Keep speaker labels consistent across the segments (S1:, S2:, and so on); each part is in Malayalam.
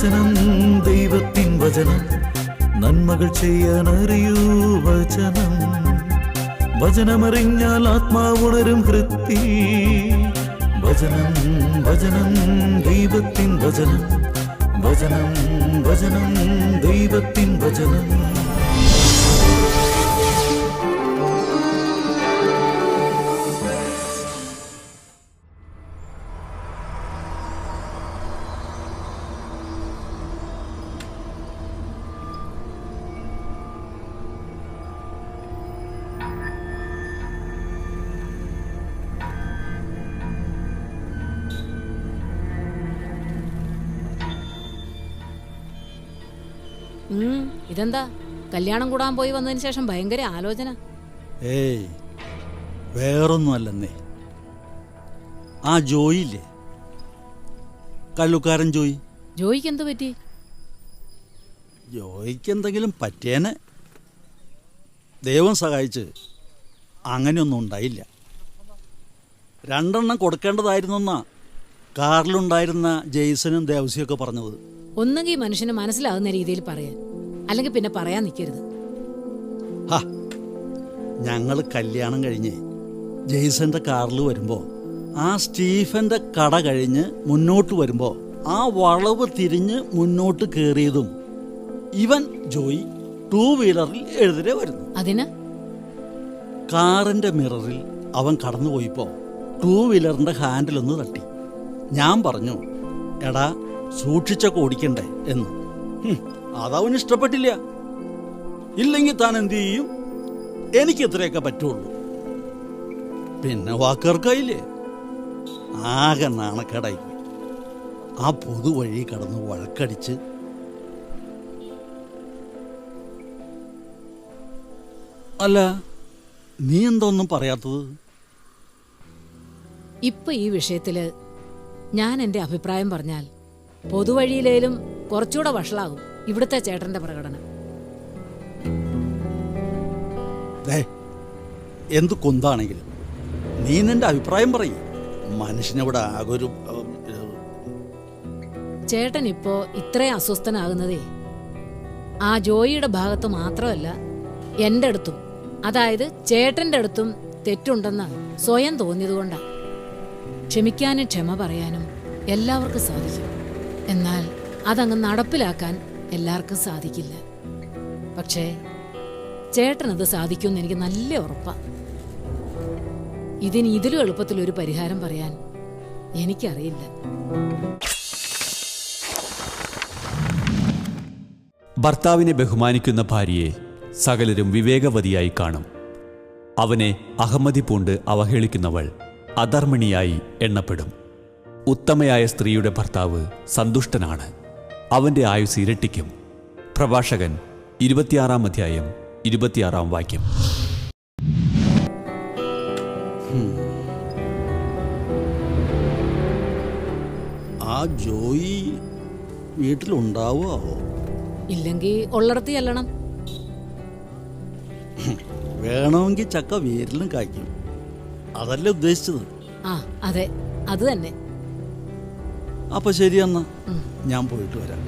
S1: വചനം ദൈവത്തിൻ വചനം നന്മകൾ ചെയ്യാനറിയൂ വചനം. വചനമറിഞ്ഞാൽ ആത്മാവുണരും ഹൃത്തിൽ. വചനം വചനം ദൈവത്തിൻ വചനം. വചനം വചനം ദൈവത്തിൻ വചനം.
S2: ഇതെന്താ കല്യാണം കൂടാൻ പോയി വന്നതിന് ശേഷം ഭയങ്കര ആലോചന?
S3: ഏയ് വേറൊന്നും അല്ലെന്നേ. ആ ജോയില്ലേ, കള്ളുക്കാരൻ ജോയി.
S2: ജോയിക്ക് എന്ത് പറ്റി?
S3: ജോയിക്ക് എന്തെങ്കിലും പറ്റിയേനെ. ദൈവം സഹായിച്ച് അങ്ങനെയൊന്നും ഉണ്ടായില്ല. 2 എണ്ണം കൊടുക്കേണ്ടതായിരുന്നെന്നാ കാറിലുണ്ടായിരുന്ന ജെയ്സനും ദേവസിയൊക്കെ പറഞ്ഞത്.
S2: ഒന്നെങ്കിൽ മനുഷ്യന് മനസ്സിലാകുന്ന രീതിയിൽ പറയാൻ, അല്ലെങ്കിൽ പിന്നെ പറയാൻ നിൽക്കരുത്.
S3: ഞങ്ങൾ കല്യാണം കഴിഞ്ഞ് ജെയ്സന്റെ കാറിൽ വരുമ്പോൾ ആ സ്റ്റീഫന്റെ കട കഴിഞ്ഞ് മുന്നോട്ട് വരുമ്പോൾ ആ വളവ് തിരിഞ്ഞ് മുന്നോട്ട് കയറിയതും ഇവൻ ജോയി 2 വീലറിൽ എതിരെ വരുന്നു.
S2: അതിന്
S3: കാറിന്റെ മിററിൽ അവൻ കടന്നുപോയിപ്പോൾ 2 വീലറിന്റെ ഹാൻഡിലൊന്ന് തട്ടി. ഞാൻ പറഞ്ഞു, എടാ സൂക്ഷിച്ചൊക്കെ ഓടിക്കണ്ടേ എന്ന്. അതവന് ഇഷ്ടപ്പെട്ടില്ല. ഇല്ലെങ്കിൽ താൻ എന്തു ചെയ്യും, എനിക്ക് ഇത്രയൊക്കെ പറ്റുള്ളൂ. പിന്നെ വാക്കേർക്കായില്ലേ, ആകെ നാണക്കേടായി. ആ പൊതുവഴി കടന്ന് വഴക്കടിച്ച്. അല്ല, നീ എന്തൊന്നും പറയാത്തത്?
S2: ഇപ്പൊ ഈ വിഷയത്തില് ഞാൻ എന്റെ അഭിപ്രായം പറഞ്ഞാൽ പൊതുവഴിയിലേലും കുറച്ചുകൂടെ വഷളാകും ഇവിടുത്തെ ചേട്ടന്റെ പ്രകടനം.
S3: എന്ത് കൊന്താണെങ്കിലും നീ നിന്റെ അഭിപ്രായം പറയും. മനുഷ്യനിവിടെ ആകൊരു
S2: ചേട്ടൻ ഇപ്പോ ഇത്രയും അസ്വസ്ഥനാകുന്നതേ ആ ജോയിയുടെ ഭാഗത്ത് മാത്രമല്ല, എന്റെ അടുത്തും, അതായത് ചേട്ടന്റെ അടുത്തും തെറ്റുണ്ടെന്ന് സ്വയം തോന്നിയതുകൊണ്ടാ. ക്ഷമിക്കാനും ക്ഷമ പറയാനും എല്ലാവർക്കും സാധിക്കും. എന്നാൽ അതങ്ങ് നടപ്പിലാക്കാൻ എല്ലാവർക്കും സാധിക്കില്ല. പക്ഷേ ചേട്ടനത് സാധിക്കുമെന്ന് എനിക്ക് നല്ല ഉറപ്പാ. ഇതിലും എളുപ്പത്തിലൊരു പരിഹാരം പറയാൻ എനിക്കറിയില്ല.
S4: ഭർത്താവിനെ ബഹുമാനിക്കുന്ന ഭാര്യയെ സകലരും വിവേകവതിയായി കാണും. അവനെ അഹമ്മതി പൂണ്ട് അവഹേളിക്കുന്നവൾ അധർമ്മിണിയായി എണ്ണപ്പെടും. ഉത്തമയായ സ്ത്രീയുടെ ഭർത്താവ് സന്തുഷ്ടനാണ്, അവന്റെ ആയുസ് ഇരട്ടിക്കും. പ്രഭാഷകൻ 26-ാം അധ്യായം 26-ാം വാക്യം.
S3: ആ ജോയി വീട്ടിലുണ്ടാവോ?
S2: ഇല്ലെങ്കിൽ ഉള്ളിടത്ത് ചെല്ലണം.
S3: വേണമെങ്കിൽ ചക്ക വേരിലും കായ്ക്കും. അതല്ലേ ഉദ്ദേശിച്ചത്?
S2: ആ അതെ, അത് തന്നെ.
S3: അപ്പൊ ശരി, എന്നാ ഞാൻ പോയിട്ട് വരാം.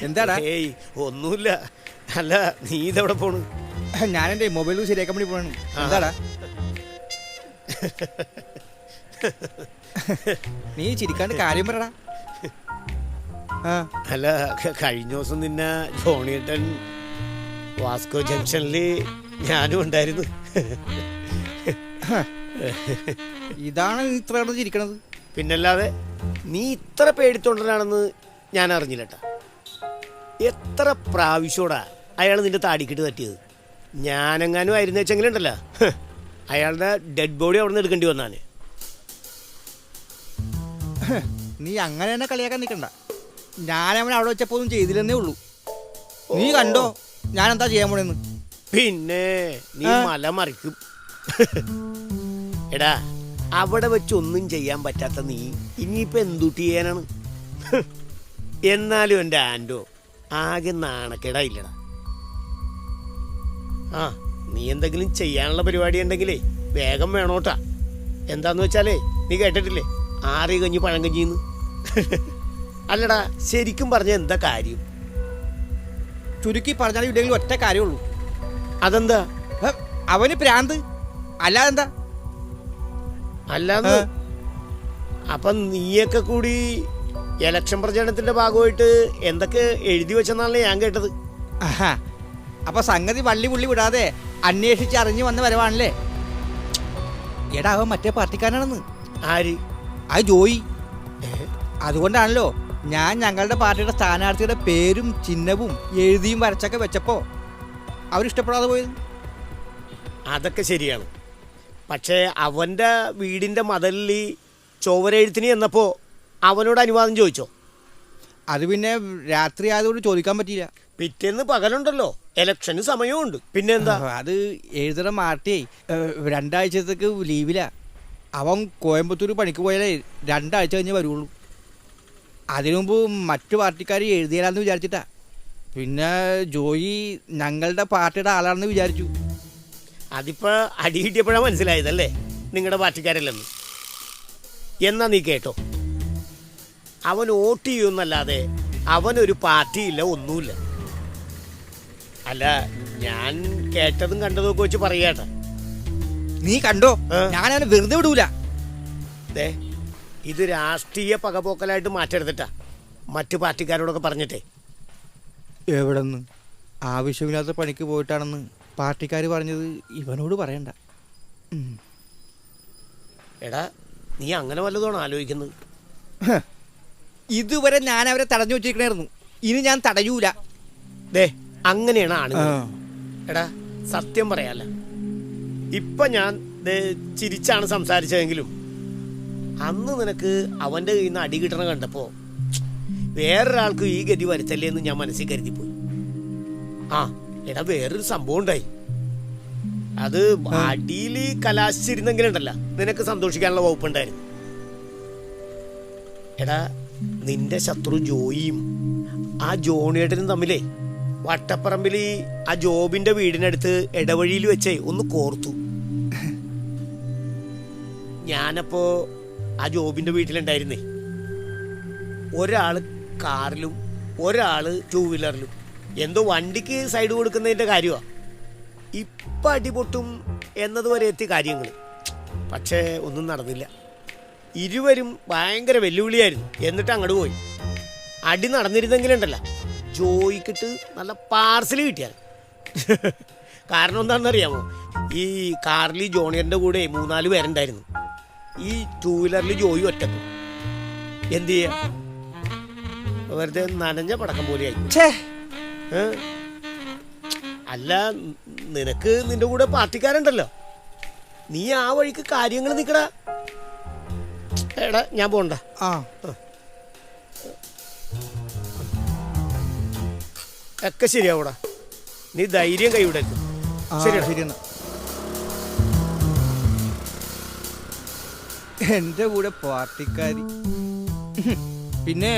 S5: എന്താടാ?
S6: ഏയ് ഒന്നുമില്ല. അല്ല, നീ ഇതെവിടെ പോണു?
S5: ഞാൻ എൻ്റെ മൊബൈൽ ശരിയാക്കാൻ വേണ്ടി പോണു. എന്താടാ നീ ചിരിക്കാണ്ട് കാര്യം പറടാ.
S6: അല്ല, കഴിഞ്ഞ ദിവസം നിന്നെ ജോണിയേട്ടൻ വാസ്കോ ജംഗ്ഷനില് ഞാനും ഉണ്ടായിരുന്നു.
S5: ഇതാണ് ഇത്ര ചിരിക്കണത്?
S6: പിന്നല്ലാതെ, നീ ഇത്ര പേടിത്തൊണ്ടനാണെന്ന് ഞാൻ അറിഞ്ഞില്ലട്ടാ. എത്ര പ്രാവശ്യോടാ അയാൾ നിന്റെ താടിക്കിട്ട് തട്ടിയത്. ഞാനെങ്ങാനും ആയിരുന്നു വെച്ചെങ്കിലുണ്ടല്ലോ, അയാളുടെ ഡെഡ് ബോഡി അവിടെ നിന്ന് എടുക്കേണ്ടി വന്നാണ്.
S5: നീ അങ്ങനെ തന്നെ കളിയാക്കാൻ നിൽക്കണ്ട. ഞാനവൻ അവിടെ വെച്ചപ്പോ ഒന്നും ചെയ്തില്ലെന്നേ ഉള്ളൂ. നീ കണ്ടോ ഞാൻ എന്താ ചെയ്യാൻ പോണെന്ന്?
S6: പിന്നെ നീ മല മറിക്കും. എടാ അവിടെ വെച്ചൊന്നും ചെയ്യാൻ പറ്റാത്ത നീ ഇനിയിപ്പോ എന്തുട്ടി ചെയ്യാനാണ്? എന്നാലും എൻ്റെ ആൻഡോ ആകെ നാണക്കേടായില്ലടാ. ആ നീ എന്തെങ്കിലും ചെയ്യാനുള്ള പരിപാടി ഉണ്ടെങ്കിലേ വേഗം വേണോട്ടാ. എന്താന്ന് വെച്ചാലേ നീ കേട്ടിട്ടില്ലേ 6 കഞ്ഞി പഴം കഞ്ഞിന്ന്? അല്ലടാ ശരിക്കും പറഞ്ഞ എന്താ കാര്യം?
S5: ചുരുക്കി പറഞ്ഞാൽ ഇവിടെയെങ്കിലും ഒറ്റ കാര്യമുള്ളൂ.
S6: അതെന്താ?
S5: അവന് പ്രാന്ത്, അല്ലാതെന്താ?
S6: അല്ലാന്ന് അപ്പം നീയൊക്കെ കൂടി ഇലക്ഷൻ പ്രചരണത്തിന്റെ ഭാഗമായിട്ട് എന്തൊക്കെ എഴുതി വെച്ചെന്നാണല്ലേ ഞാൻ കേട്ടത്.
S5: ആഹാ, അപ്പൊ സംഗതി വള്ളി പുള്ളി വിടാതെ അന്വേഷിച്ച് അറിഞ്ഞു വന്ന് വരവാണല്ലേ? എടാ അവൻ മറ്റേ പാർട്ടിക്കാരനാണെന്ന്.
S6: ആര്?
S5: ആ ജോയി. അതുകൊണ്ടാണല്ലോ ഞാൻ ഞങ്ങളുടെ പാർട്ടിയുടെ സ്ഥാനാർത്ഥിയുടെ പേരും ചിഹ്നവും എഴുതിയും വരച്ചൊക്കെ വെച്ചപ്പോ അവരിഷ്ടപ്പെടാതെ പോയത്.
S6: അതൊക്കെ ശരിയാണ്. പക്ഷേ അവന്റെ വീടിന്റെ മതിലിൽ ചുവരെഴുത്തിന് ചെന്നപ്പോ അവനോട് അനുവാദം ചോദിച്ചോ?
S5: അത് പിന്നെ രാത്രി ആയതുകൊണ്ട് ചോദിക്കാൻ പറ്റിയില്ല.
S6: പിറ്റേന്ന് പകലുണ്ടല്ലോ, ഇലക്ഷന് സമയമുണ്ട്. പിന്നെ എന്താ?
S5: അത് എഴുതണ മാർട്ടിയേ 2 ആഴ്ചത്തേക്ക് ലീവിലാ. അവൻ കോയമ്പത്തൂർ പണിക്ക് പോയാലേ 2 ആഴ്ച കഴിഞ്ഞേ വരുള്ളൂ. അതിനു മുമ്പ് മറ്റു പാർട്ടിക്കാർ എഴുതിയാലെന്ന് വിചാരിച്ചിട്ടാ. പിന്നെ ജോയി ഞങ്ങളുടെ പാർട്ടിയുടെ ആളാണെന്ന് വിചാരിച്ചു.
S6: അതിപ്പോ അടി കിട്ടിയപ്പോഴാണ് മനസ്സിലായതല്ലേ നിങ്ങളുടെ പാർട്ടിക്കാരല്ലെന്ന്. എന്നാ നീ കേട്ടോ, അവൻ വോട്ട് ചെയ്യുമെന്നല്ലാതെ അവനൊരു പാർട്ടിയില്ല, ഒന്നുമില്ല. അല്ല ഞാൻ കേട്ടതും കണ്ടതും ഒക്കെ വെച്ച് പറയാട്ടെ.
S5: നീ കണ്ടോ, ഞാനവനെ വെറുതെ വിടൂല.
S6: ഇത് രാഷ്ട്രീയ പകപോക്കലായിട്ട് മാറ്റെടുത്തിട്ടാ മറ്റു പാർട്ടിക്കാരോടൊക്കെ പറഞ്ഞിട്ടേ.
S5: എവിടെന്ന് ആവശ്യമില്ലാത്ത പണിക്ക് പോയിട്ടാണെന്ന് പാർട്ടിക്കാർ പറഞ്ഞത് ഇവനോട് പറയണ്ട.
S6: എടാ നീ അങ്ങനെ വല്ലതാണോ ആലോചിക്കുന്നത്?
S5: ഇതുവരെ ഞാൻ അവരെ തടഞ്ഞു വെച്ചിരിക്കണായിരുന്നു, ഇനി ഞാൻ തടയൂല.
S6: അങ്ങനെയാണ് ആളുകൾ. എടാ സത്യം പറയാല്ല, ഇപ്പൊ ഞാൻ ചിരിച്ചാണ് സംസാരിച്ചതെങ്കിലും അന്ന് നിനക്ക് അവന്റെ കയ്യിൽ നിന്ന് അടി കിട്ടണ കണ്ടപ്പോ വേറൊരാൾക്ക് ഈ ഗതി വരുത്തല്ലേ എന്ന് ഞാൻ മനസ്സിൽ കരുതിപ്പോയി. ആ എടാ വേറൊരു സംഭവം ഉണ്ടായി. അത് അടിയിൽ കലാശിച്ചിരുന്നെങ്കിലുണ്ടല്ല നിനക്ക് സന്തോഷിക്കാനുള്ള വകുപ്പുണ്ടായിരുന്നു. എടാ നിന്റെ ശത്രു ജോയിയും ആ ജോണിയേട്ടനും തമ്മിലേ വട്ടപ്പറമ്പിൽ ആ ജോബിന്റെ വീടിനടുത്ത് ഇടവഴിയിൽ വെച്ചേ ഒന്ന് കോർത്തു. ഞാനപ്പോ ആ ജോബിന്റെ വീട്ടിലുണ്ടായിരുന്നേ. ഒരാള് കാറിലും ഒരാള് 2 വീലറിലും എന്തോ വണ്ടിക്ക് സൈഡ് കൊടുക്കുന്നതിന്റെ കാര്യമാ. ഇപ്പൊ അടിപൊട്ടും എന്നതുവരെ എത്തിയ കാര്യങ്ങൾ. പക്ഷേ ഒന്നും നടന്നില്ല. ഇരുവരും ഭയങ്കര വെല്ലുവിളിയായിരുന്നു. എന്നിട്ട് അങ്ങോട്ട് പോയി. അടി നടന്നിരുന്നെങ്കിലുണ്ടല്ല ജോയിക്കിട്ട് നല്ല പാർസൽ കിട്ടിയാൽ. കാരണം എന്താണെന്നറിയാമോ, ഈ കാറിൽ ജോണിയറിന്റെ കൂടെ 3-4 പേരുണ്ടായിരുന്നു. ഈ 2 വീലറിൽ ജോയി ഒറ്റക്കും. എന്ത് ചെയ്യാ, വെറുതെ നനഞ്ഞ പടക്കം പോലെയായി. അല്ല നിനക്ക് നിന്റെ കൂടെ പാർട്ടിക്കാരുണ്ടല്ലോ, നീ ആ വഴിക്ക് കാര്യങ്ങൾ നിക്കടാ. എടാ ഞാൻ പോണ്ട. ഒക്കെ ശരിയാവൂടാ, നീ ധൈര്യം കൈവിടരുത്.
S5: ശരിയെന്നാ. എന്റെ കൂടെ പാർട്ടിക്കാരി. പിന്നെ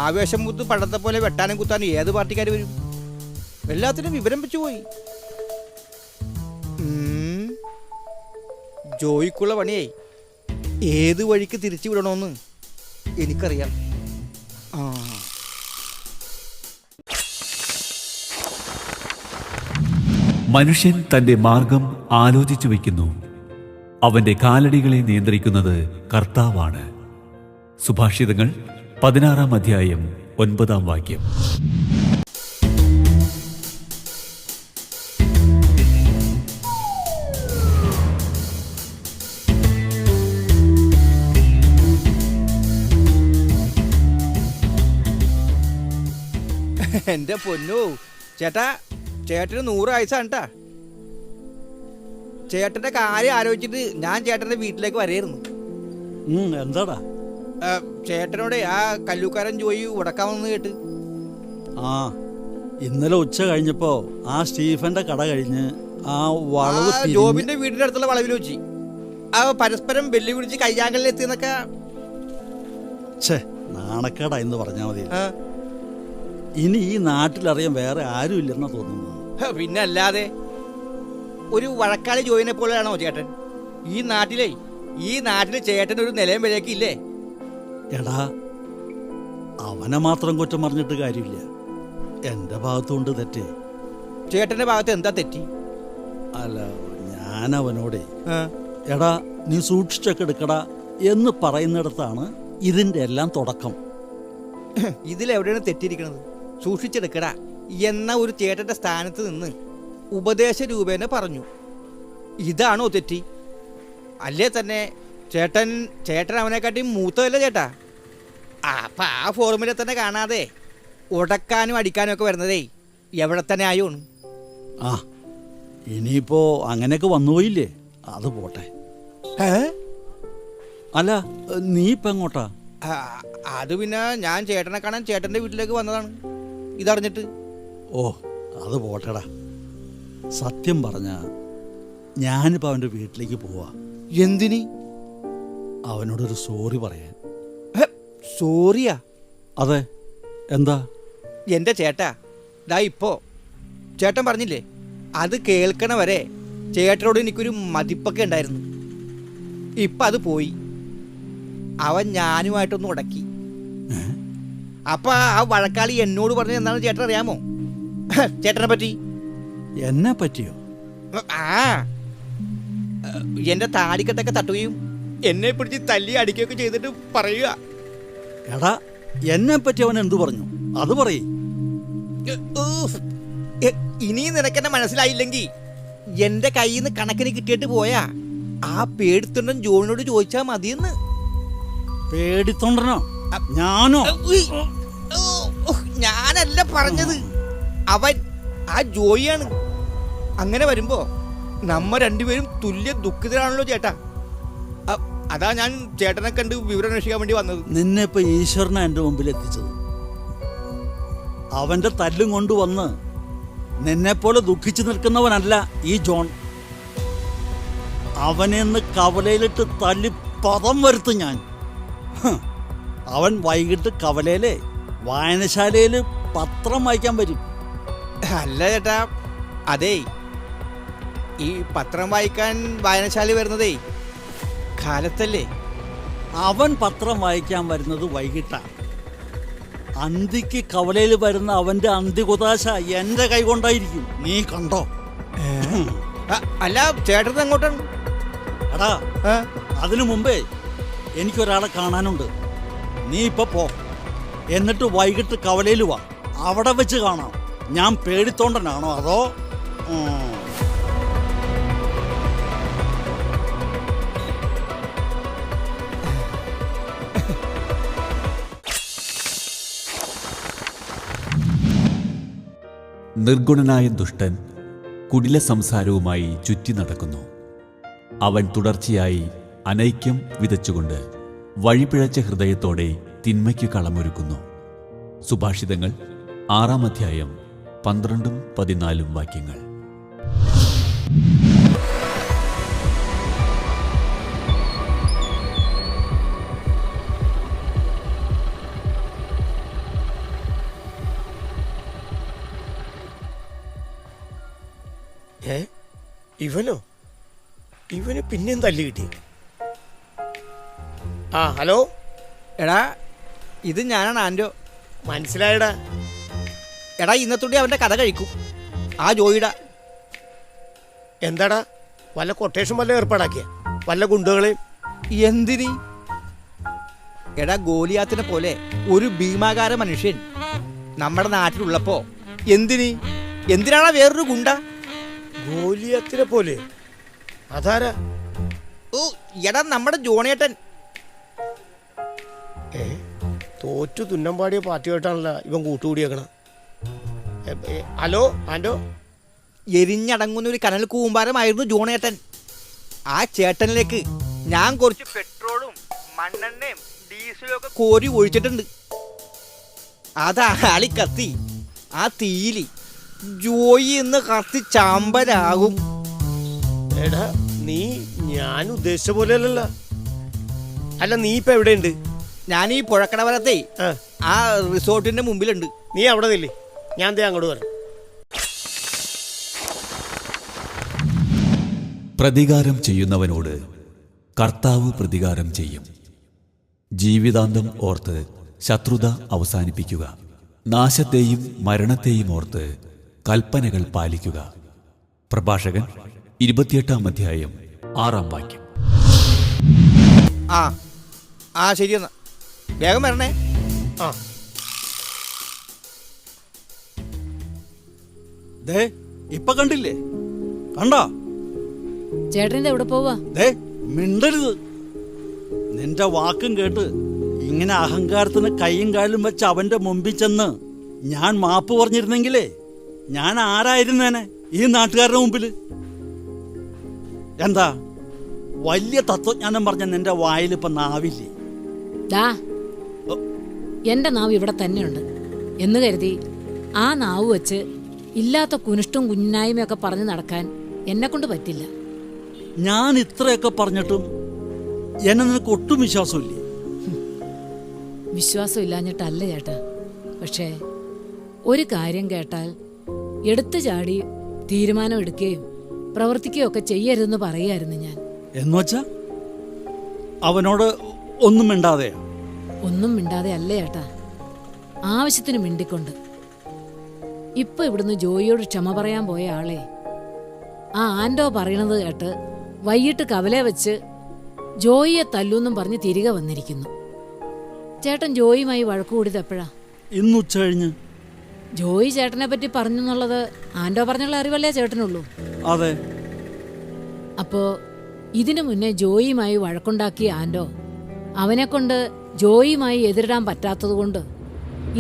S5: ആവേശം കുത്ത് പണ്ടത്തെ പോലെ വെട്ടാനും കുത്താനും ഏത് പാർട്ടിക്കാർ വരും? എല്ലാത്തിനും വിവരം വെച്ചു പോയി. ജോയിക്കുള്ള പണിയായി ഏത് വഴിക്ക് തിരിച്ചു വിടണമെന്ന് എനിക്കറിയാം.
S4: മനുഷ്യൻ തന്റെ മാർഗം ആലോചിച്ചു വയ്ക്കുന്നു, അവന്റെ കാലടികളെ നിയന്ത്രിക്കുന്നത് കർത്താവാണ്. സുഭാഷിതങ്ങൾ 16-ാം അധ്യായം 9-ാം വാക്യം.
S5: എന്റെ പൊന്നോ ചേട്ടാ, ചേട്ടന് 100 ആയുസാണ് ട്ടാ. ചേട്ടന്റെ കാര്യം ആലോചിച്ചിട്ട് ഞാൻ ചേട്ടന്റെ വീട്ടിലേക്ക് വരായിരുന്നു.
S3: എന്താടാ?
S5: ചേട്ടനോടെ ആ കല്ലൂക്കാരൻ ജോയി ഉടക്കാമെന്ന് കേട്ട്.
S3: ആ ഇന്നലെ ഉച്ച കഴിഞ്ഞപ്പോ ആ സ്റ്റീഫന്റെ കട കഴിഞ്ഞ് ആ വളവ് തിരിഞ്ഞ്
S5: ജോബിന്റെ വീടിന്റെ അടുത്തുള്ള വളവിൽ വെച്ച് ആ പരസ്പരം വെല്ലുവിളിച്ച് കയ്യാങ്കലിൽ എത്തിയെന്നൊക്കെ.
S3: ഛേ നാണക്കേടാ എന്ന് പറഞ്ഞാൽ മതി.
S5: ആ,
S3: ഇനി ഈ നാട്ടിലറിയാൻ വേറെ ആരും ഇല്ലെന്നാ തോന്നുന്നത്.
S5: പിന്നെ അല്ലാതെ ഒരു വഴക്കാളി ജോയിനെ പോലെയാണോ ചേട്ടൻ? ഈ നാട്ടിലെ ചേട്ടൻ ഒരു നിലയും വിലയൊക്കെ ഇല്ലേ?
S3: എടാ അവനെ മാത്രം കുറ്റം പറഞ്ഞിട്ട് കാര്യമില്ല, എന്റെ ഭാഗത്തുകൊണ്ട് തെറ്റ്.
S5: ചേട്ടന്റെ ഭാഗത്ത് എന്താ തെറ്റി?
S3: അല്ല ഞാൻ അവനോടെ
S5: ആ,
S3: എടാ നീ സൂക്ഷിച്ചൊക്കെ എടുക്കടാ എന്ന് പറയുന്നിടത്താണ് ഇതിന്റെ എല്ലാം തുടക്കം.
S5: ഇതിലെവിടെയാണ് തെറ്റിയിരിക്കണത്? സൂക്ഷിച്ചെടുക്കടാ എന്ന ഒരു ചേട്ടന്റെ സ്ഥാനത്ത് നിന്ന് ഉപദേശ രൂപേണ പറഞ്ഞു. ഇതാണോ തെറ്റി? അല്ലേ തന്നെ ചേട്ടൻ അവനെക്കാട്ടി മൂത്തതല്ലേ ചേട്ടാ? അപ്പൊ ആ ഫോർമുല തന്നെ കാണാതെ ഉടക്കാനും അടിക്കാനും ഒക്കെ വരുന്നതേ എവിടെ തന്നെ ആയോണ്.
S3: ആ ഇനിയിപ്പോ അങ്ങനെയൊക്കെ വന്നുപോയില്ലേ, അത് പോട്ടെ. അല്ല നീ ഇപ്പൊ എങ്ങോട്ടാ?
S5: അത് പിന്നെ ഞാൻ ചേട്ടനെ കാണാൻ ചേട്ടന്റെ വീട്ടിലേക്ക് വന്നതാണ് ഇതറിഞ്ഞിട്ട്.
S3: ഓ അത് പോട്ടെടാ. സത്യം പറഞ്ഞ ഞാനിപ്പോ അവന്റെ വീട്ടിലേക്ക് പോവാ.
S5: എന്തിനി?
S3: അവനോടൊരു സോറി പറയാൻ.
S5: സോറിയാ?
S3: അതെ, എന്താ?
S5: എൻ്റെ ചേട്ടാ, ദാ ഇപ്പോ ചേട്ടൻ പറഞ്ഞില്ലേ, അത് കേൾക്കണ വരെ ചേട്ടനോട് എനിക്കൊരു മതിപ്പൊക്കെ ഉണ്ടായിരുന്നു. ഇപ്പം അത് പോയി. അവൻ ഞാനുമായിട്ടൊന്ന് ഉടക്കി. അപ്പൊ ആ വഴക്കാളി എന്നോട് പറഞ്ഞത് എന്താണെന്ന് ചേട്ടൻ അറിയാമോ? ചേട്ടനെ പറ്റി.
S3: എന്നെ പറ്റിയോ?
S5: ആ എൻ്റെ താടിക്കെട്ടൊക്കെ തട്ടുകയും എന്നെ പിടിച്ച് തല്ലി അടിക്കുകയൊക്കെ ചെയ്തിട്ട് പറയുക.
S3: എടാ എന്നെ പറ്റി അവൻ എന്തു പറഞ്ഞു അത് പറയേ.
S5: ഇനിയും നിനക്കെന്നെ മനസ്സിലായില്ലെങ്കിൽ എന്റെ കയ്യിൽ നിന്ന് കണക്കിന് കിട്ടിയിട്ട് പോയാ ആ പേടിത്തൊണ്ടൻ ജോണിനോട് ചോദിച്ചാ മതിയെന്ന്.
S3: പേടിത്തൊണ്ടനോ? ഞാനോ?
S5: ഞാനല്ല പറഞ്ഞത്, അവൻ ആ ജോയിയാണ്. അങ്ങനെ വരുമ്പോ നമ്മ രണ്ടുപേരും തുല്യ ദുഃഖിതരാണല്ലോ ചേട്ടാ. അതാ ഞാൻ ചേട്ടനെ കണ്ട് വിവരം അന്വേഷിക്കാൻ വേണ്ടി വന്നത്.
S3: നിന്നെ ഇപ്പൊ ഈശ്വരനെ എന്റെ മുമ്പിൽ എത്തിച്ചത്. അവന്റെ തല്ലും കൊണ്ടുവന്ന് നിന്നെപ്പോലെ ദുഃഖിച്ചു നിൽക്കുന്നവനല്ല ഈ ജോൺ. അവനെന്ന് കവലയിലിട്ട് തല്ലി പദം വരുത്തും ഞാൻ. അവൻ വൈകിട്ട് കവലയിലെ വായനശാലയിൽ പത്രം വായിക്കാൻ വരും.
S5: അല്ല ചേട്ടാ, അതേ ഈ പത്രം വായിക്കാൻ വായനശാല വരുന്നതേ കാലത്തല്ലേ?
S3: അവൻ പത്രം വായിക്കാൻ വരുന്നത് വൈകിട്ടാ. അന്തിക്ക് കവലയിൽ വരുന്ന അവന്റെ അന്തികുതാശ എന്റെ കൈ കൊണ്ടായിരിക്കും. നീ കണ്ടോ?
S5: അല്ല ചേട്ടൻ എങ്ങോട്ടാണ്?
S3: എടാ അതിനു മുമ്പേ എനിക്കൊരാളെ കാണാനുണ്ട്. നീ ഇപ്പൊ പോ, എന്നിട്ട് വൈകിട്ട് കവലയിൽ വാ. അവിടെ വെച്ച് കാണാം ഞാൻ പേടിത്തോണ്ടനാണോ അതോ.
S4: നിർഗുണനായ ദുഷ്ടൻ കുടില സംസാരവുമായി ചുറ്റി നടക്കുന്നു. അവൻ തുടർച്ചയായി അനൈക്യം വിതച്ചുകൊണ്ട് വഴിപിഴച്ച ഹൃദയത്തോടെ തിന്മയ്ക്കു കളമൊരുക്കുന്നു. സുഭാഷിതങ്ങൾ 6-ാം അധ്യായം 12-14 വാക്യങ്ങൾ.
S6: ഇവന് പിന്നെയും തല്ലി കിട്ടി. ആ ഹലോ
S5: എടാ, ഇത് ഞാനാണ് ആൻഡോ.
S6: മനസ്സിലായടാ.
S5: എടാ, ഇന്നത്തോടെ അവന്റെ കഥ കഴിക്കും ആ ജോയിടാ.
S6: എന്താടാ, വല്ല കൊട്ടേഷൻ വല്ല ഏർപ്പാടാക്കിയ വല്ല ഗുണ്ടകളെയും?
S5: എന്തിനി? എടാ, ഗോലിയാത്തിനെ പോലെ ഒരു ഭീമാകാര മനുഷ്യൻ നമ്മുടെ നാട്ടിലുള്ളപ്പോ എന്തിനാണ് വേറൊരു ഗുണ്ട?
S6: ഗോലിയാത്തിനെ പോലെ? അതാരാ?
S5: ഓ എടാ, നമ്മുടെ ജോണേട്ടൻ.
S6: തോറ്റു തുന്നമ്പാടിയ പാർട്ടിയായിട്ടാണല്ലോ ഇവൻ കൂട്ടുകൂടിയേക്കണ. ഹലോ ആൻഡോ.
S5: എരിഞ്ഞടങ്ങുന്ന ഒരു കനൽ കൂമ്പാരമായിരുന്നു ജോണേട്ടൻ. ആ ചേട്ടനിലേക്ക് ഞാൻ കുറച്ച് പെട്രോളും മണ്ണെണ്ണയും ഗ്യാസിലും ഒക്കെ കോരി ഒഴിച്ചിട്ടുണ്ട്. അത് ആളി കത്തി ആ തീയില് ജോയി എന്ന് കത്തി ചാമ്പലാകും.
S6: എടാ നീ ഞാൻ ഉദ്ദേശിച്ച പോലെ അല്ലല്ലോ. അല്ല നീ ഇപ്പൊ എവിടെയുണ്ട്?
S5: ഞാൻ ഈ പുഴക്കടവരത്തെ
S6: ആ,
S5: ആ റിസോർട്ടിന്റെ മുമ്പിലുണ്ട്.
S6: നീ അവിടെ നില്ലേ, ഞാൻ ദേ അങ്ങോട്ട് വരാം.
S4: പ്രതികാരം ചെയ്യുന്നവനോട് കർത്താവ് പ്രതികാരം ചെയ്യും. ജീവിതാന്തം ഓർത്ത് ശത്രുത അവസാനിപ്പിക്കുക. നാശത്തെയും മരണത്തെയും ഓർത്ത് കൽപ്പനകൾ പാലിക്കുക. പ്രഭാഷകൻ 28-ാം അധ്യായം 6-ാം വാക്യം.
S5: ആ ആ ശരിയെന്നാ, വേഗം വരണേ.
S6: ആ
S3: ദേ ഇപ്പൊ കണ്ടില്ലേ? കണ്ടോ?
S2: ചേട്ടൻ എവിടെ പോവാ?
S3: ദേ മിണ്ടരുത്. നിന്റെ വാക്കും കേട്ട് ഇങ്ങനെ അഹങ്കാരത്തിന് കൈയും കാലും വെച്ച് അവന്റെ മുമ്പിൽ ചെന്ന് ഞാൻ മാപ്പ് പറഞ്ഞിരുന്നെങ്കിലേ ഞാൻ ആരായിരുന്നേനെ ഈ നാട്ടുകാരുടെ മുമ്പില്? എന്താ വലിയ തത്വജ്ഞാനം പറഞ്ഞ നിന്റെ വായിൽ ഇപ്പൊ നാവില്ലേ?
S2: ദാ, എന്റെ നാവ് ഇവിടെ തന്നെയുണ്ട് എന്ന് കരുതി ആ നാവ് വെച്ച് ഇല്ലാത്ത കുനിഷ്ടും കുഞ്ഞായ്മയൊക്കെ പറഞ്ഞു നടക്കാൻ എന്നെ കൊണ്ട് പറ്റില്ല.
S3: ഞാൻ ഇത്രയൊക്കെ പറഞ്ഞിട്ടും എന്നെ നിനക്ക് ഒട്ടും വിശ്വാസമില്ലേ?
S2: വിശ്വാസം ഇല്ലാഞ്ഞിട്ടല്ല ചേട്ടാ, പക്ഷേ ഒരു കാര്യം കേട്ടാൽ എടുത്തു ചാടി തീരുമാനം എടുക്കുകയും പ്രവർത്തിക്കുകയും ഒക്കെ ചെയ്യരുതെന്ന് പറയായിരുന്നു ഞാൻ.
S3: എന്നുവച്ചാ അവനോട് ഒന്നും മിണ്ടാതെയാ?
S2: ഒന്നും മിണ്ടാതെ അല്ല ചേട്ടാ, ആവശ്യത്തിന് മിണ്ടിക്കൊണ്ട്. ഇപ്പൊ ഇവിടുന്ന് ജോയിയോട് ക്ഷമ പറയാൻ പോയ ആളെ ആ ആൻഡോ പറയണത് കേട്ട് വൈകിട്ട് കവലെ വെച്ച് ജോയിയെ തല്ലൂന്നും പറഞ്ഞ് തിരികെ വന്നിരിക്കുന്നു. ചേട്ടൻ ജോയിയുമായി വഴക്കു കൂടിയത് എപ്പോഴാ?
S3: ഇന്ന് ഉച്ച കഴിഞ്ഞ്.
S2: ജോയി ചേട്ടനെ പറ്റി പറഞ്ഞെന്നുള്ളത് ആൻഡോ പറഞ്ഞുള്ള അറിവല്ലേ ചേട്ടനുള്ളൂ?
S3: അതെ.
S2: അപ്പോ ഇതിനു മുന്നേ ജോയിയുമായി വഴക്കുണ്ടാക്കിയ ആൻഡോ അവനെ കൊണ്ട് ജോയിയുമായി എതിരിടാൻ പറ്റാത്തതുകൊണ്ട്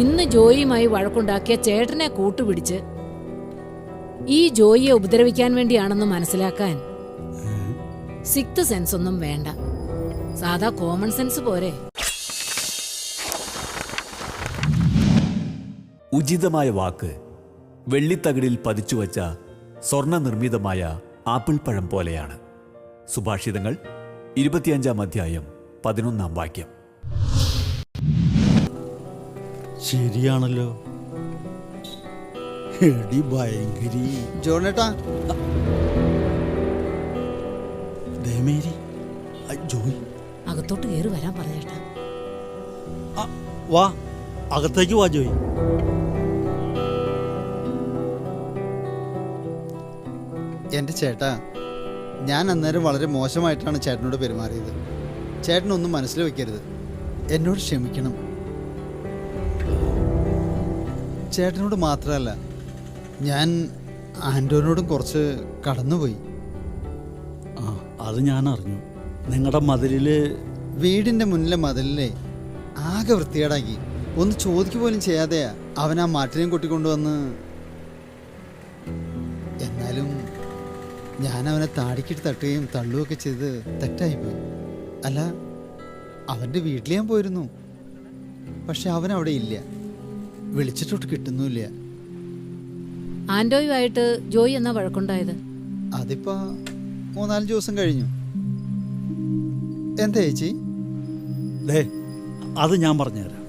S2: ഇന്ന് ജോയിയുമായി വഴക്കുണ്ടാക്കിയ ചേട്ടനെ കൂട്ടുപിടിച്ച് ഈ ജോയിയെ ഉപദ്രവിക്കാൻ വേണ്ടിയാണെന്ന് മനസ്സിലാക്കാൻ സിക്സ്ത് സെൻസ് ഒന്നും വേണ്ട, സാധാ കോമൺ സെൻസ് പോരെ.
S4: ഉചിതമായ വാക്ക് വെള്ളിത്തകിടിൽ പതിച്ചുവച്ച സ്വർണ്ണ നിർമ്മിതമായ ആപ്പിൾ പഴം പോലെയാണ്. സുഭാഷിതങ്ങൾ 25-ാം അധ്യായം 11-ാം വാക്യം.
S3: ശരിയാണല്ലോ. എടി ഭയങ്കരി
S7: ജോണേട്ടാ,
S3: ദേമേരി ജോയി
S2: അകത്തോട്ട് കയറി വരാൻ പറഞ്ഞേട്ടാ.
S3: വാ, അകത്തേക്ക് വാ ജോയി.
S7: എൻ്റെ ചേട്ടാ, ഞാൻ അന്നേരം വളരെ മോശമായിട്ടാണ് ചേട്ടനോട് പെരുമാറിയത്. ചേട്ടനൊന്നും മനസ്സിൽ വെക്കരുത്, എന്നോട് ക്ഷമിക്കണം. ചേട്ടനോട് മാത്രമല്ല, ഞാൻ ആൻറ്റോനോടും കുറച്ച് കടന്നുപോയി.
S3: ആ, അത് ഞാൻ അറിഞ്ഞു. നിങ്ങളുടെ മതിലില്
S7: വീടിൻ്റെ മുന്നിലെ മതിലിലെ ആകെ വൃത്തികേടാക്കി. ഒന്ന് ചോദിക്കുക പോലും ചെയ്യാതെയാ അവൻ ആ മാറ്റിനെയും കൊട്ടിക്കൊണ്ടുവന്ന്. എന്നാലും ഞാൻ അവനെ താടിക്കിട്ട് തട്ടുകയും തള്ളുകയൊക്കെ ചെയ്ത് തെറ്റായിപ്പോയി. അല്ല, അവൻ്റെ വീട്ടിൽ ഞാൻ പോയിരുന്നു, പക്ഷെ അവൻ അവിടെ ഇല്ല, വിളിച്ചിട്ടോട്ട് കിട്ടുന്നുമില്ല.
S2: ആൻഡോയുമായിട്ട് ജോയി എന്നാ വഴക്കുണ്ടായത്?
S7: അതിപ്പോ 3-4 ദിവസം കഴിഞ്ഞു. എന്താ ചേച്ചി?
S3: ദേ അത് ഞാൻ പറഞ്ഞുതരാം.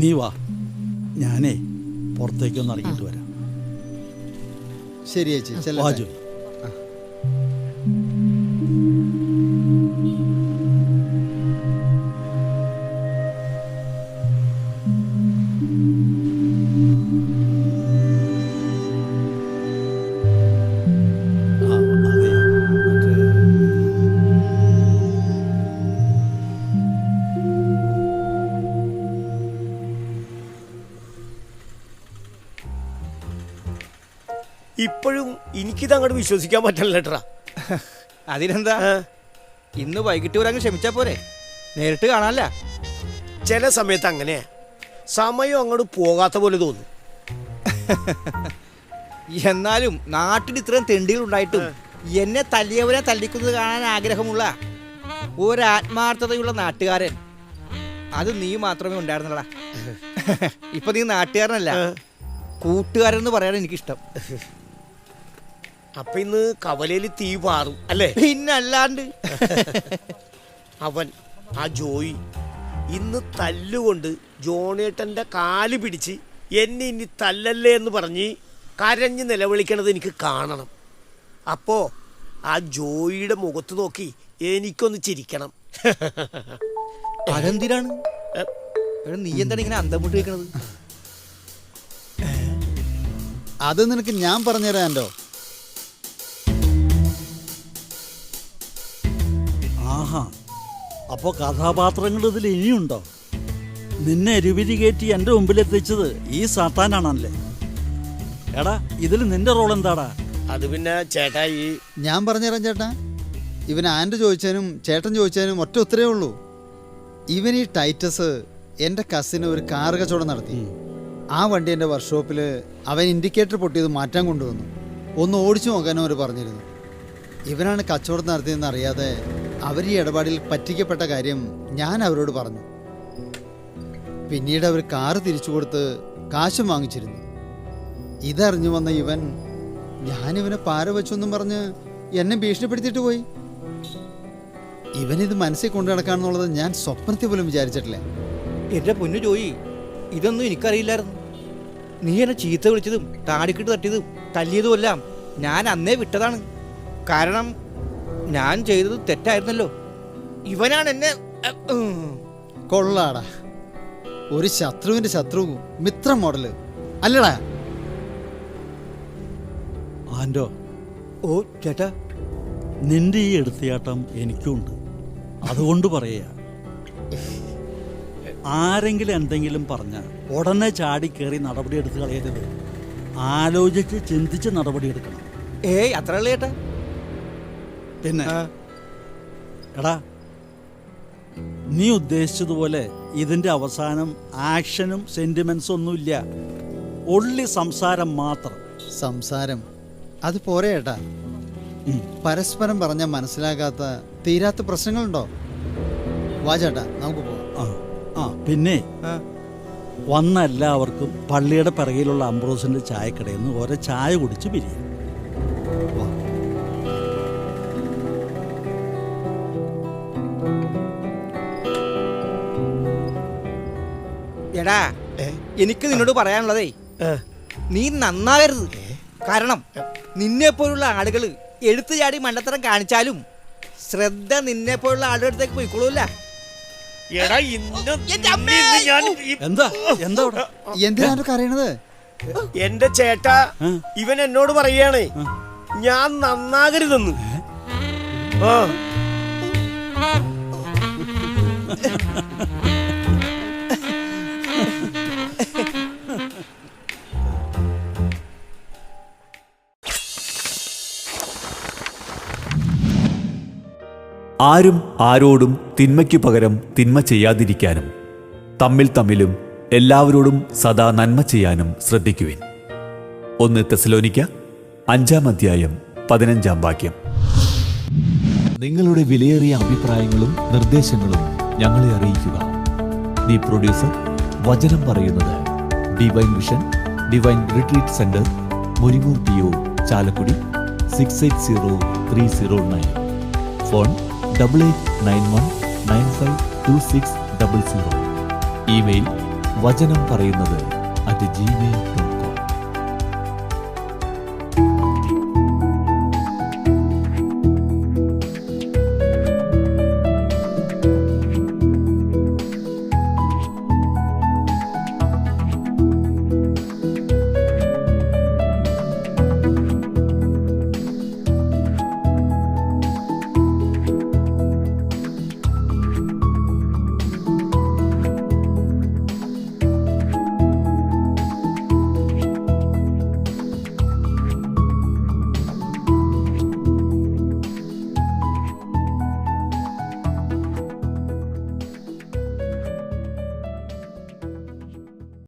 S3: നീ വാ, ഞാനേ പുറത്തേക്കൊന്ന് ഇറങ്ങിയിട്ട് വരാം.
S7: ശരി ചേച്ചി,
S3: വാ
S7: ചെല്ലട്ടെ.
S3: ജോയി.
S6: ഇപ്പോഴും എനിക്കിത് അങ്ങോട്ട് വിശ്വസിക്കാൻ പറ്റില്ല.
S5: അതിനെന്താ, ഇന്ന് വൈകിട്ട് വരാൻ ക്ഷമിച്ചാ പോരെ, നേരിട്ട് കാണാനല്ല.
S6: ചില സമയത്ത് അങ്ങനെയാ, സമയം അങ്ങോട്ട് പോകാത്ത പോലെ തോന്നും.
S5: എന്നാലും നാട്ടിൽ ഇത്രയും തെണ്ടികൾ ഉണ്ടായിട്ടും എന്നെ തല്ലിയവരെ തല്ലിക്കുന്നത് കാണാൻ ആഗ്രഹമുള്ള ഒരാത്മാർത്ഥതയുള്ള നാട്ടുകാരൻ അത് നീ മാത്രമേ ഉണ്ടായിരുന്നടാ. ഇപ്പൊ നീ നാട്ടുകാരനല്ല, കൂട്ടുകാരെന്ന് പറയാൻ എനിക്കിഷ്ടം.
S6: അപ്പൊ ഇന്ന് കവലയിൽ തീ പാറും അല്ലേ?
S5: പിന്നല്ലാണ്ട്.
S6: അവൻ ആ ജോയി ഇന്ന് തല്ലുകൊണ്ട് ജോണേട്ടന്റെ കാല് പിടിച്ച് എന്നെ ഇനി തല്ലല്ലേ എന്ന് പറഞ്ഞ് കരഞ്ഞ് നിലവിളിക്കണത് എനിക്ക് കാണണം. അപ്പോ ആ ജോയിയുടെ മുഖത്ത് നോക്കി എനിക്കൊന്ന് ചിരിക്കണം.
S5: അതെന്തിനാണ്? നീ എന്താണ് ഇങ്ങനെ അന്തം വിട്ട് വെക്കണത്?
S7: അത് നിനക്ക് ഞാൻ പറഞ്ഞുതരാം ആൻഡോ.
S3: ആഹാ, അപ്പോൾ കഥാപാത്രങ്ങൾ ഇതിൽ ഇനിയുണ്ടോ? നിന്നെ എരുവിരി കയറ്റി എൻ്റെ മുമ്പിലെത്തിച്ചത് ഈ സാത്താനാണല്ലേ? എടാ, ഇതിൽ നിന്റെ റോൾ എന്താടാ?
S6: അത് പിന്നെ ചേട്ടാ
S7: ഞാൻ പറഞ്ഞുതരാം ചേട്ടാ. ഇവൻ ആൻഡ് ചോദിച്ചാലും ചേട്ടൻ ചോദിച്ചാലും ഒറ്റ ഉത്തരേ ഉള്ളൂ. ഇവൻ ഈ ടൈറ്റസ് എൻ്റെ കസിന് ഒരു കാർ കച്ചവടം നടത്തി. ആ വണ്ടി എൻ്റെ വർക്ക്ഷോപ്പിൽ അവൻ ഇൻഡിക്കേറ്റർ പൊട്ടിയത് മാറ്റാൻ കൊണ്ടുവന്നു. ഒന്ന് ഓടിച്ചു നോക്കാനും അവർ പറഞ്ഞിരുന്നു. ഇവനാണ് കച്ചവടം നടത്തിയതെന്ന് അറിയാതെ അവർ ഈ ഇടപാടിൽ പറ്റിക്കപ്പെട്ട കാര്യം ഞാൻ അവരോട് പറഞ്ഞു. പിന്നീട് അവർ കാറ് തിരിച്ചു കൊടുത്ത് കാശും വാങ്ങിച്ചിരുന്നു. ഇതറിഞ്ഞു വന്ന ഇവൻ ഞാനിവനെ പാര വെച്ചൊന്നും പറഞ്ഞ് എന്നെ ഭീഷണിപ്പെടുത്തിയിട്ട് പോയി. ഇവനിത് മനസ്സിൽ കൊണ്ടു നടക്കാന്നുള്ളത് ഞാൻ സ്വപ്നത്തിൽ പോലും വിചാരിച്ചിട്ടില്ല.
S5: എന്റെ പൊന്നു ജോയി, ഇതൊന്നും എനിക്കറിയില്ലായിരുന്നു. നീ എന്നെ ചീത്ത വിളിച്ചതും താടിക്കിട്ട് തട്ടിയതും തല്ലിയതും എല്ലാം ഞാൻ അന്നേ വിട്ടതാണ്. കാരണം ഞാൻ ചെയ്തത് തെറ്റായിരുന്നല്ലോ. ഇവനാണ് എന്നെ
S7: കൊള്ളാടാ, ഒരു ശത്രുവിന്റെ ശത്രു മിത്രം മോഡല് അല്ലടാ.
S3: ആൻഡോ,
S5: ഓ ചേട്ടാ,
S3: നിന്റെ ഈ എടുത്തിയാട്ടം എനിക്കുണ്ട്. അതുകൊണ്ട് പറയുക, ആരെങ്കിലും എന്തെങ്കിലും പറഞ്ഞാൽ ഉടനെ ചാടിക്കേറി നടപടിയെടുത്ത് കളയരുത്. ആലോചിച്ച് ചിന്തിച്ച് നടപടിയെടുക്കണം.
S5: ഏയ് അത്രയുള്ള ചേട്ടാ.
S3: പിന്നെ എടാ, നീ ഉദ്ദേശിച്ചതുപോലെ ഇതിൻ്റെ അവസാനം ആക്ഷനും സെന്റിമെന്റ്സും ഒന്നുമില്ല. ഒള്ളി സംസാരം മാത്രം.
S7: സംസാരം അത് പോരെ ഏട്ടാ. പരസ്പരം പറഞ്ഞാൽ മനസ്സിലാകാത്ത തീരാത്ത പ്രശ്നങ്ങളുണ്ടോ? വാ ചേട്ടാ, നമുക്ക് പോവാം.
S3: പിന്നെ വന്ന എല്ലാവർക്കും പള്ളിയുടെ പിറകിലുള്ള അംബ്രോസിന്റെ ചായക്കടയിൽ നിന്ന് ഓരോ ചായ കുടിച്ച് പിരിയും.
S5: എടാ, എനിക്ക് നിന്നോട് പറയാനുള്ളതേ, നീ നന്നാകരുത്. കാരണം നിന്നെ പോലുള്ള ആളുകൾ എടുത്തു ചാടി മണ്ടത്തരം കാണിച്ചാലും ശ്രദ്ധ നിന്നെ പോലുള്ള ആളുടെ അടുത്തേക്ക് പോയിക്കൊള്ളൂല്ല.
S3: എന്താ എന്താ
S7: എന്തിനാണ് കരയണത്?
S6: എന്റെ ചേട്ടാ, ഇവൻ എന്നോട് പറയാണ് ഞാൻ നന്നാകരുതെന്ന്. ആ
S4: ആരും ആരോടും തിന്മയ്ക്കു പകരം തിന്മ ചെയ്യാതിരിക്കാനും തമ്മിലും എല്ലാവരോടും സദാ നന്മ ചെയ്യാനും ശ്രദ്ധിക്കുവിൻ. 1 തെസ്സലോനിക്ക 5:15
S8: നിങ്ങളുടെ വിലയേറിയ അഭിപ്രായങ്ങളും നിർദ്ദേശങ്ങളും ഞങ്ങളെ അറിയിക്കുക. ദി പ്രൊഡ്യൂസർ, വചനം പറയുന്നത്, divine vision, divine retreat centre, Muringoor PO, Chalakudy 680309. Phone 8891952600. Email വചനം പറയുന്നത് @gmail.com.